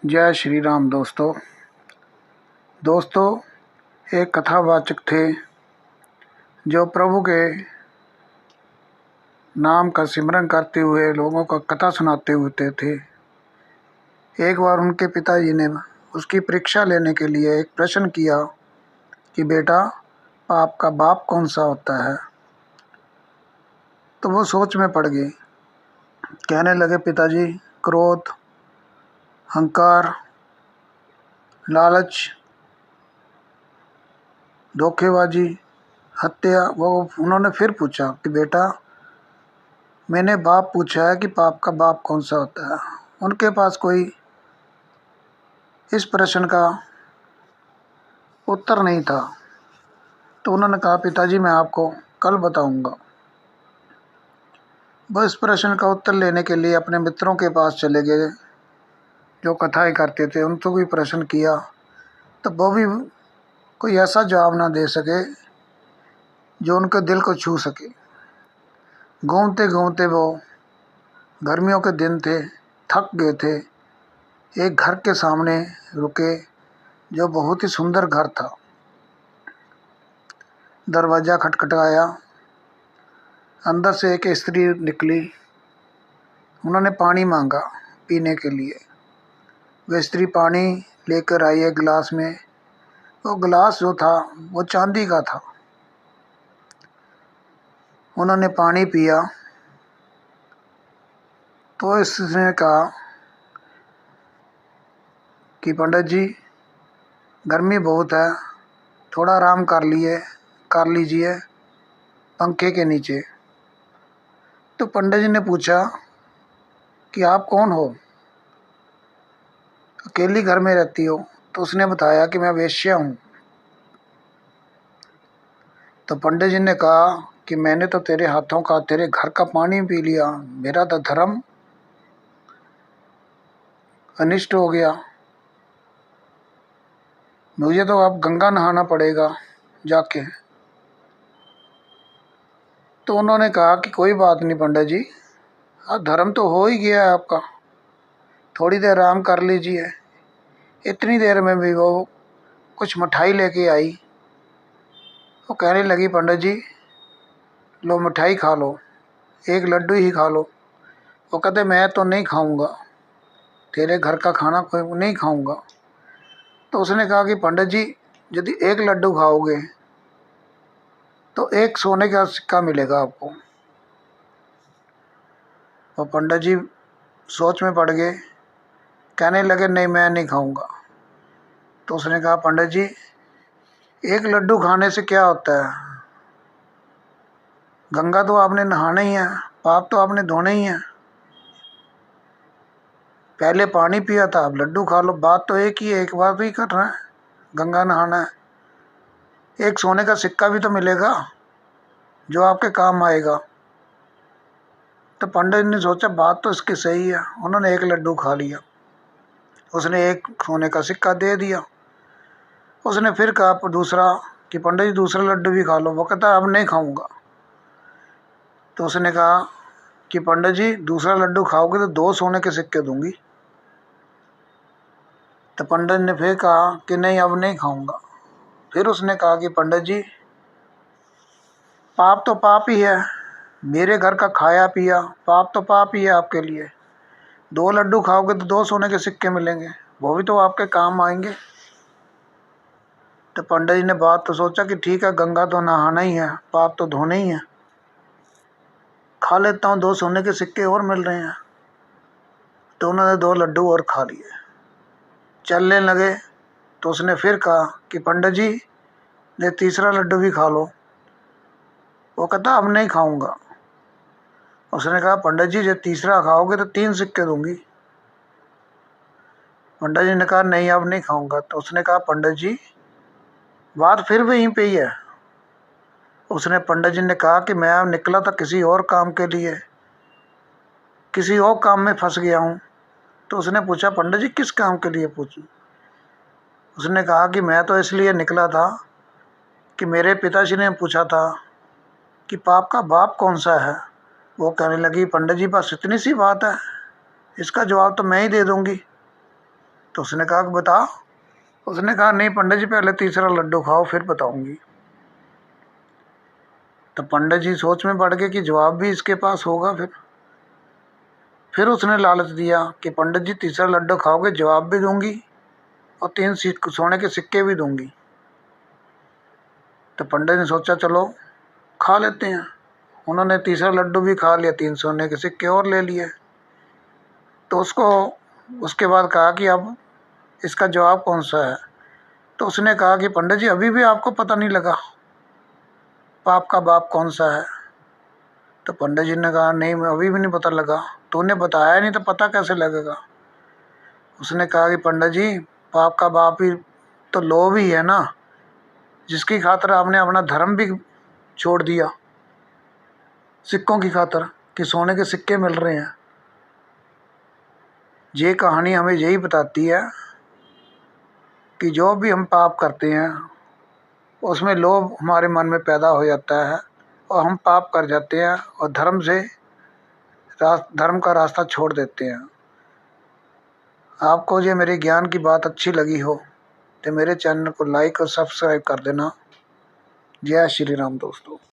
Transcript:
जय श्री राम। दोस्तों एक कथावाचक थे जो प्रभु के नाम का सिमरन करते हुए लोगों को कथा सुनाते होते थे। एक बार उनके पिताजी ने उसकी परीक्षा लेने के लिए एक प्रश्न किया कि बेटा, पाप का बाप कौन सा होता है। तो वो सोच में पड़ गई। कहने लगे, पिताजी, क्रोध, अहंकार, लालच, धोखेबाजी, हत्या। वो उन्होंने फिर पूछा कि बेटा, मैंने बाप पूछा है कि पाप का बाप कौन सा होता है। उनके पास कोई इस प्रश्न का उत्तर नहीं था। तो उन्होंने कहा, पिताजी, मैं आपको कल बताऊंगा। वह इस प्रश्न का उत्तर लेने के लिए अपने मित्रों के पास चले गए जो कथाएं करते थे। उनको भी प्रश्न किया तो वो भी कोई ऐसा जवाब ना दे सके जो उनके दिल को छू सके। घूमते घूमते वो, गर्मियों के दिन थे, थक गए थे, एक घर के सामने रुके जो बहुत ही सुंदर घर था। दरवाज़ा खटखटाया, अंदर से एक स्त्री निकली। उन्होंने पानी मांगा पीने के लिए। वह स्त्री पानी लेकर आई एक गिलास में। वो गिलास जो था वो चांदी का था। उन्होंने पानी पिया तो इसने कहा कि पंडित जी, गर्मी बहुत है, थोड़ा आराम कर लीजिए पंखे के नीचे। तो पंडित जी ने पूछा कि आप कौन हो, अकेली घर में रहती हो। तो उसने बताया कि मैं वेश्या हूँ। तो पंडित जी ने कहा कि मैंने तो तेरे हाथों का, तेरे घर का पानी पी लिया, मेरा तो धर्म अनिष्ट हो गया, मुझे तो अब गंगा नहाना पड़ेगा जाके। तो उन्होंने कहा कि कोई बात नहीं पंडित जी, अब धर्म तो हो ही गया है आपका, थोड़ी देर आराम कर लीजिए। इतनी देर में भी वो कुछ मिठाई लेके आई। वो कहने लगी, पंडित जी, लो मिठाई खा लो, एक लड्डू ही खा लो। वो कहते, मैं तो नहीं खाऊंगा, तेरे घर का खाना कोई नहीं खाऊंगा। तो उसने कहा कि पंडित जी, यदि एक लड्डू खाओगे तो एक सोने का सिक्का मिलेगा आपको। और पंडित जी सोच में पड़ गए, कहने लगे, नहीं, मैं नहीं खाऊंगा। तो उसने कहा, पंडित जी, एक लड्डू खाने से क्या होता है, गंगा तो आपने नहाना ही है, पाप तो आपने धोने ही है। पहले पानी पिया था, अब लड्डू खा लो, बात तो एक ही है, एक बात ही कर रहा है, गंगा नहाना है। एक सोने का सिक्का भी तो मिलेगा जो आपके काम आएगा। तो पंडित ने सोचा, बात तो इसकी सही है। उन्होंने एक लड्डू खा लिया, उसने एक सोने का सिक्का दे दिया। उसने फिर कहा दूसरा कि पंडित जी, दूसरा लड्डू भी खा लो। वो कहता, अब नहीं खाऊंगा। तो उसने कहा कि पंडित जी, दूसरा लड्डू खाओगे तो 2 सोने के सिक्के दूंगी। तो पंडित ने फिर कहा कि नहीं, अब नहीं खाऊंगा। फिर उसने कहा कि पंडित जी, पाप तो पाप ही है, मेरे घर का खाया पिया पाप तो पाप ही है आपके लिए। 2 लड्डू खाओगे तो 2 सोने के सिक्के मिलेंगे, वो भी तो आपके काम आएंगे। तो पंडित जी ने बात तो सोचा कि ठीक है, गंगा तो नहाना ही है, पाप तो धोने ही है, खा लेता हूँ, 2 सोने के सिक्के और मिल रहे हैं। तो उन्होंने 2 लड्डू और खा लिए, चलने लगे। तो उसने फिर कहा कि पंडित जी, ये तीसरा लड्डू भी खा लो। वो कहता, अब नहीं खाऊंगा। उसने कहा, पंडित जी, जब तीसरा खाओगे तो 3 सिक्के दूंगी। पंडित जी ने कहा, नहीं, अब नहीं खाऊंगा। तो उसने कहा, पंडित जी, बात फिर वहीं पे ही है। उसने पंडित जी ने कहा कि मैं अब निकला था किसी और काम के लिए, किसी और काम में फंस गया हूँ। तो उसने पूछा, पंडित जी, किस काम के लिए पूछूं। उसने कहा कि मैं तो इसलिए निकला था कि मेरे पिताजी ने पूछा था कि पाप का बाप कौन सा है। वो कहने लगी, पंडित जी, बस इतनी सी बात है, इसका जवाब तो मैं ही दे दूंगी। तो उसने कहा कि बता। उसने कहा नहीं पंडित जी, पहले तीसरा लड्डू खाओ फिर बताऊंगी। तो पंडित जी सोच में पड़ गए कि जवाब भी इसके पास होगा। फिर उसने लालच दिया कि पंडित जी तीसरा लड्डू खाओगे जवाब भी दूंगी और 3 सोने के सिक्के भी दूंगी। तो पंडित ने सोचा चलो खा लेते हैं। उन्होंने तीसरा लड्डू भी खा लिया, 3 सोने के सिक्के और ले लिए। तो उसके बाद कहा कि अब इसका जवाब कौन सा है। तो उसने कहा कि पंडित जी अभी भी आपको पता नहीं लगा पाप का बाप कौन सा है। तो पंडित जी ने कहा नहीं, मैं अभी भी नहीं पता लगा, तूने बताया नहीं तो पता कैसे लगेगा। उसने कहा कि पंडित जी पाप का बाप ही तो लोभ ही है ना, जिसकी खातिर आपने अपना धर्म भी छोड़ दिया सिक्कों की खातिर कि सोने के सिक्के मिल रहे हैं। ये कहानी हमें यही बताती है कि जो भी हम पाप करते हैं उसमें लोभ हमारे मन में पैदा हो जाता है और हम पाप कर जाते हैं और धर्म का रास्ता छोड़ देते हैं। आपको ये मेरे ज्ञान की बात अच्छी लगी हो तो मेरे चैनल को लाइक और सब्सक्राइब कर देना। जय श्री राम दोस्तों।